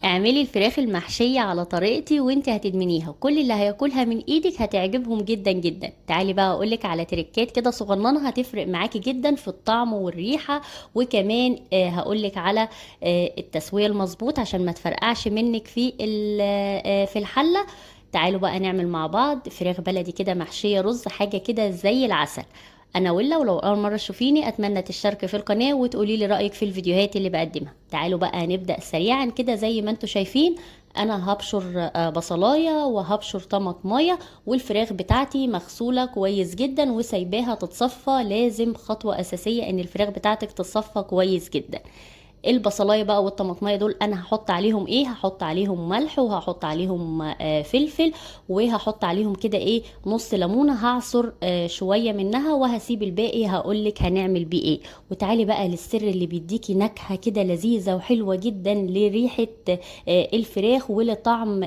اعملي الفراخ المحشية على طريقتي وانت هتدمنيها، كل اللي هياكلها من ايدك هتعجبهم جدا جدا. تعالي بقى اقولك على تريكات كده صغننة هتفرق معاكي جدا في الطعم والريحة. وكمان هقولك على التسوية المظبوط عشان ما تفرقعش منك في الحلة. تعالوا بقى نعمل مع بعض فراخ بلدي كده محشية رز، حاجة كده زي العسل. انا ولا ولو اول مره تشوفيني اتمنى تشتركي في القناه وتقولي لي رايك في الفيديوهات اللي بقدمها. تعالوا بقى نبدا سريعا كده زي ما انتم شايفين. انا هبشر بصلايه وهبشر طماطمايه، والفراخ بتاعتي مغسوله كويس جدا وسايباها تتصفى. لازم خطوه اساسيه ان الفراخ بتاعتك تتصفى كويس جدا. البصلايه بقى والطماطميه دول انا هحط عليهم ايه؟ هحط عليهم ملح وهحط عليهم فلفل، وهحط عليهم كده ايه نص ليمونه، هعصر شويه منها وهسيب الباقي هقولك هنعمل بيه ايه. وتعالي بقى للسر اللي بيديكي نكهه كده لذيذه وحلوه جدا لريحه الفراخ ولطعم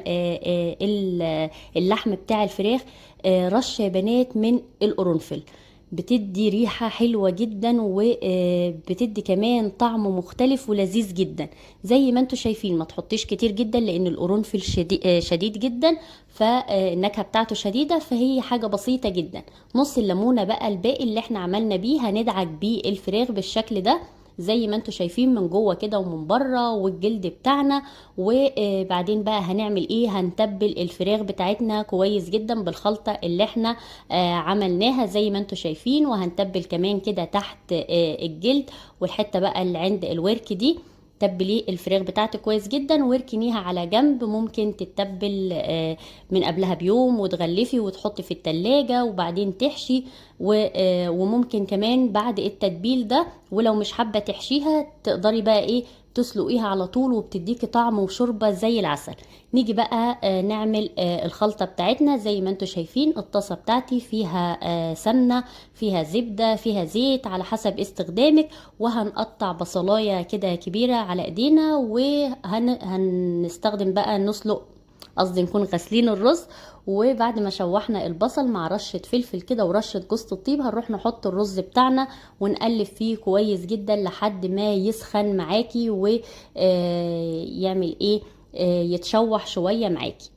اللحم بتاع الفراخ. رشه يا بنات من القرنفل، بتدي ريحة حلوة جدا وبتدي كمان طعم مختلف ولذيذ جدا. زي ما انتوا شايفين ما تحطيش كتير جدا لان القرنفل شديد جدا، فالنكهة بتاعته شديدة، فهي حاجة بسيطة جدا. نص الليمونة بقى الباقي اللي احنا عملنا بيه هندعك بيه الفراخ بالشكل ده، زي ما انتوا شايفين من جوه كده ومن بره والجلد بتاعنا. وبعدين بقى هنعمل ايه؟ هنتبل الفراخ بتاعتنا كويس جدا بالخلطة اللي احنا عملناها زي ما انتوا شايفين. وهنتبل كمان كده تحت الجلد والحتة بقى اللي عند الورك دي. تبلي الفراخ بتاعتك كويس جدا واركنيها على جنب. ممكن تتبل من قبلها بيوم وتغلفي وتحطي في التلاجة وبعدين تحشي. وممكن كمان بعد التتبيل ده ولو مش حابة تحشيها تقدري بقى ايه تسلقيها على طول وبتديكي طعم وشوربة زي العسل. نيجي بقى نعمل الخلطة بتاعتنا. زي ما انتوا شايفين الطاسة بتاعتي فيها سمنة، فيها زبدة، فيها زيت على حسب استخدامك. وهنقطع بصلاية كده كبيرة على ايدينا وهنستخدم بقى نسلق، قصدي نكون غاسلين الرز. وبعد ما شوحنا البصل مع رشة فلفل كده ورشة جوز الطيب هنروح نحط الرز بتاعنا ونقلب فيه كويس جدا لحد ما يسخن معاكي ويعمل ايه يتشوح شوية معاكي.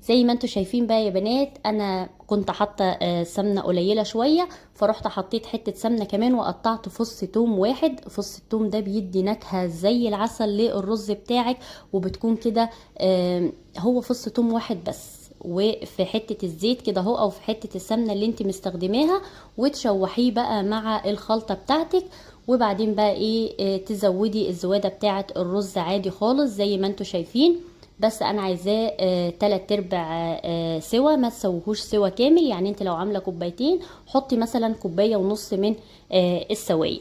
زي ما انتوا شايفين بقى يا بنات انا كنت حاطه سمنه قليله شويه، فرحت حطيت حته سمنه كمان وقطعت فص توم واحد. فص التوم ده بيدي نكهه زي العسل للرز بتاعك، وبتكون كده هو فص توم واحد بس وفي حته الزيت كده اهو او في حته السمنه اللي انت مستخدماها، وتشوحيه بقى مع الخلطه بتاعتك. وبعدين بقى ايه تزودي الزواده بتاعه الرز عادي خالص زي ما انتوا شايفين. بس انا عايزاه 3/4 سوا، ما تسويهوش سوا كامل. يعني انت لو عامله كوبايتين حطي مثلا كوبايه ونص من السوائل،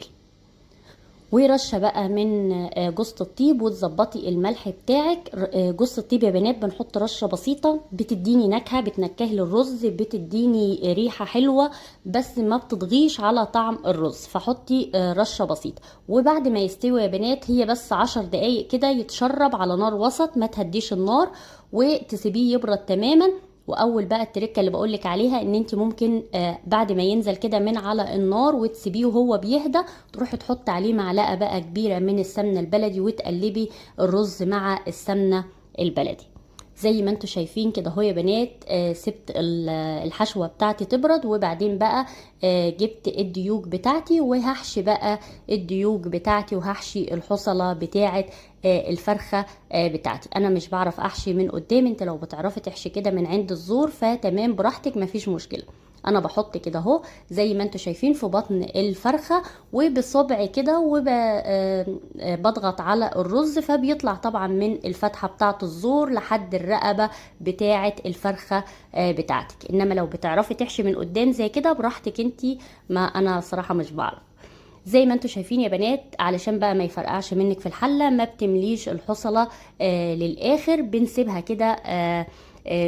ورشه بقى من جوز الطيب وتظبطي الملح بتاعك. جوز الطيب يا بنات بنحط رشه بسيطه بتديني نكهه، بتنكهي الرز، بتديني ريحه حلوه بس ما بتضغيش على طعم الرز، فحطي رشه بسيطه. وبعد ما يستوي يا بنات هي بس 10 دقايق كده يتشرب على نار وسط، ما تهديش النار وتسيبيه يبرد تماما. واول بقى التركه اللي بقولك عليها ان انت ممكن بعد ما ينزل كده من على النار وتسيبيه وهو بيهدى تروحي تحطي عليه معلقه بقى كبيره من السمنه البلدي وتقلبي الرز مع السمنه البلدي. زي ما انتوا شايفين كده اهو يا بنات سبت الحشوه بتاعتي تبرد، وبعدين بقى جبت الديوج بتاعتي وهحشي بقى الديوج بتاعتي وهحشي الحصله بتاعت الفرخه بتاعتي. انا مش بعرف احشي من قدام، انت لو بتعرفي تحشي كده من عند الزور فتمام براحتك مفيش مشكله. انا بحط كده اهو زي ما انتوا شايفين في بطن الفرخه وبصبعي كده وبضغط على الرز فبيطلع طبعا من الفتحه بتاعه الزور لحد الرقبه بتاعه الفرخه بتاعتك. انما لو بتعرفي تحشي من قدام زي كده براحتك انتي، ما انا صراحه مش بعرف. زي ما انتوا شايفين يا بنات علشان بقى ما يفرقعش منك في الحله ما بتمليش الحصله للاخر، بنسيبها كده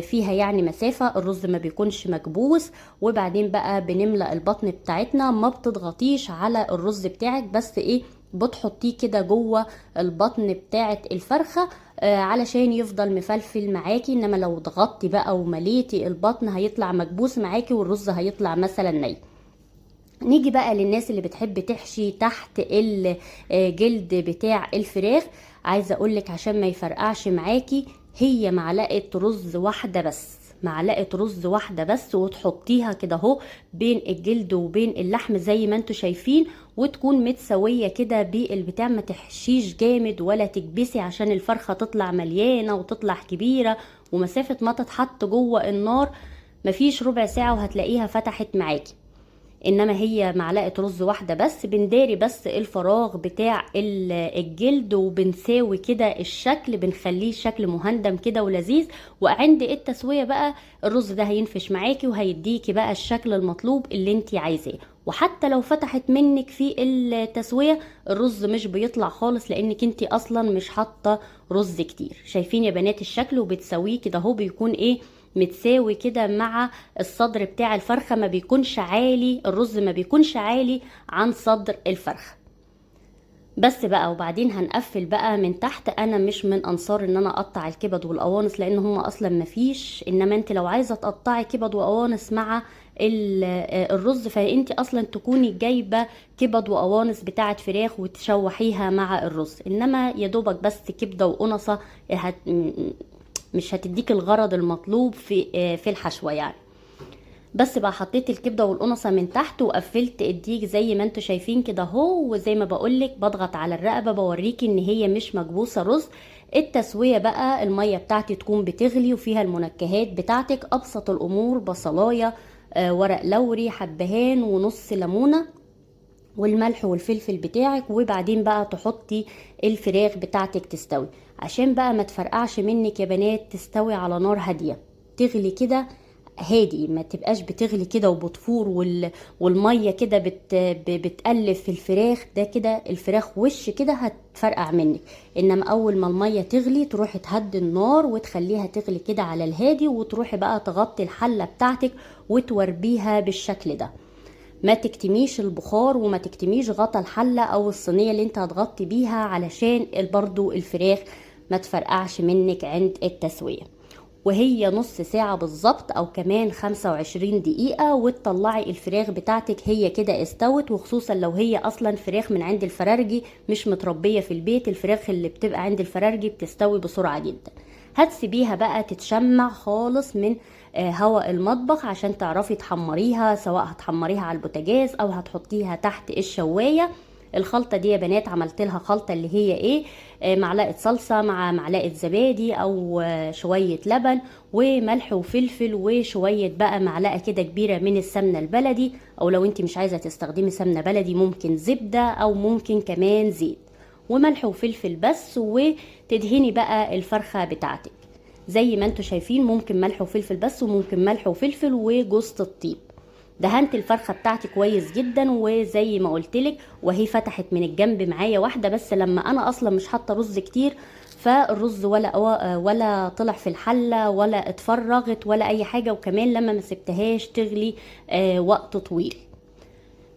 فيها يعني مسافة، الرز ما بيكونش مكبوس. وبعدين بقى بنملأ البطن بتاعتنا، ما بتضغطيش على الرز بتاعك بس ايه بتحطيه كده جوه البطن بتاعت الفرخة علشان يفضل مفلفل معاكي. انما لو ضغطتي بقى ومليتي البطن هيطلع مكبوس معاكي والرز هيطلع مثلا ني. نيجي بقى للناس اللي بتحب تحشي تحت الجلد بتاع الفراخ. عايزة اقولك عشان ما يفرقعش معاكي، هي معلقة رز واحدة بس، معلقة رز واحدة بس، وتحطيها كده اهو بين الجلد وبين اللحم زي ما انتوا شايفين، وتكون متسوية كده بالبتاع، ما تحشيش جامد ولا تكبسي عشان الفرخة تطلع مليانة وتطلع كبيرة. ومسافة ما تتحط جوه النار مفيش ربع ساعة وهتلاقيها فتحت معاكي. انما هي معلقة رز واحدة بس، بنداري بس الفراغ بتاع الجلد، وبنساوي كده الشكل، بنخليه شكل مهندم كده ولذيذ. وعند التسوية بقى الرز ده هينفش معاكي وهيديكي بقى الشكل المطلوب اللي انتي عايزاه. وحتى لو فتحت منك في التسوية الرز مش بيطلع خالص، لانك انتي اصلا مش حاطة رز كتير. شايفين يا بنات الشكل؟ وبتسويه كده اهو بيكون ايه، متساوي كده مع الصدر بتاع الفرخة، ما بيكونش عالي، الرز ما بيكونش عالي عن صدر الفرخة. بس بقى وبعدين هنقفل بقى من تحت. انا مش من انصار ان انا اقطع الكبد والقوانص لان هم اصلا مفيش، انما انت لو عايزه تقطعي كبد وقوانص مع الرز، فانت اصلا تكوني جايبه كبد وقوانص بتاعه فراخ وتشوحيها مع الرز، انما يا دوبك بس كبده وقنصه مش هتديك الغرض المطلوب في الحشوه يعني. بس بقى حطيت الكبده والقنصه من تحت وقفلت الديك زي ما انتوا شايفين كده اهو. وزي ما بقولك بضغط على الرقبه بوريكي ان هي مش مكبوسه رز. التسويه بقى الميه بتاعتي تكون بتغلي وفيها المنكهات بتاعتك، ابسط الامور، بصلايه، ورق لوري، حبهان، ونص ليمونه، والملح والفلفل بتاعك. وبعدين بقى تحطي الفراخ بتاعتك تستوي، عشان بقى ما تفرقعش منك يا بنات. تستوي على نار هاديه، تغلي كده هادي، ما تبقاش بتغلي كده وبتفور والميه كده بتقلب في الفراخ، ده كده الفراخ وش كده هتفرقع منك. انما اول ما الميه تغلي تروحي تهدي النار وتخليها تغلي كده على الهادي، وتروحي بقى تغطي الحله بتاعتك وتوربيها بالشكل ده. ما تكتميش البخار وما تكتميش غطا الحله او الصينيه اللي انت هتغطي بيها، علشان برضو الفراخ ما تفرقعش منك عند التسويه. وهي نص ساعة بالظبط او كمان 25 دقيقة وتطلعي الفراخ بتاعتك هي كده استوت. وخصوصا لو هي اصلا فراخ من عند الفرارجي مش متربية في البيت، الفراخ اللي بتبقى عند الفرارجي بتستوي بسرعة جدا. هتسيبيها بقى تتشمع خالص من هواء المطبخ عشان تعرفي تحمريها، سواء هتحمريها على البوتاجاز او هتحطيها تحت الشواية. الخلطة دي يا بنات عملت لها خلطة اللي هي ايه، معلقة صلصة مع معلقة زبادي او شوية لبن وملح وفلفل وشوية بقى معلقة كده كبيرة من السمنة البلدي، او لو انت مش عايزة تستخدمي سمنة بلدي ممكن زبدة او ممكن كمان زيت، وملح وفلفل بس. وتدهني بقى الفرخة بتاعتك زي ما انتوا شايفين، ممكن ملح وفلفل بس وممكن ملح وفلفل وجوزة الطيب. دهنت الفرخه بتاعتي كويس جدا، وزي ما قلتلك وهي فتحت من الجنب معايا واحده بس، لما انا اصلا مش حاطه رز كتير، فالرز ولا طلع في الحله ولا اتفرغت ولا اي حاجه. وكمان لما ما سبتهاش تغلي وقت طويل.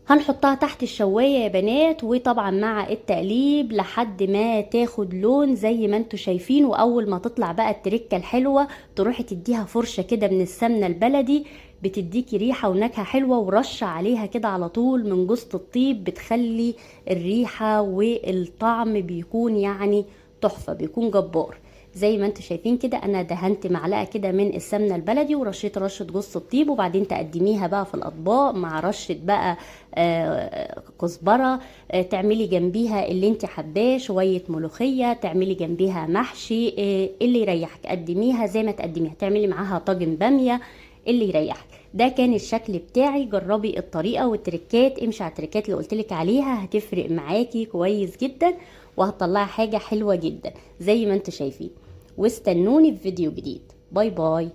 هنحطها تحت الشواية يا بنات، وطبعا مع التقليب لحد ما تاخد لون زي ما انتوا شايفين. واول ما تطلع بقى التركة الحلوة تروحي تديها فرشة كده من السمنة البلدي، بتديكي ريحة ونكهة حلوة، ورشة عليها كده على طول من جوزة الطيب، بتخلي الريحة والطعم بيكون يعني تحفة، بيكون جبار. زي ما انتوا شايفين كده انا دهنت معلقه كده من السمنه البلدي ورشيت رشه جوز الطيب، وبعدين تقدميها بقى في الاطباق مع رشه بقى كزبره، تعملي جنبيها اللي انت حباه، شويه ملوخيه، تعملي جنبيها محشي، اللي يريحك قدميها زي ما تقدميها، تعملي معاها طاجن باميه، اللي يريحك. ده كان الشكل بتاعي. جربي الطريقه والتركات، امشي على التركات اللي قلتلك عليها، هتفرق معاكي كويس جدا وهتطلعي حاجه حلوه جدا زي ما انتوا شايفين. واستنوني في فيديو جديد. باي باي.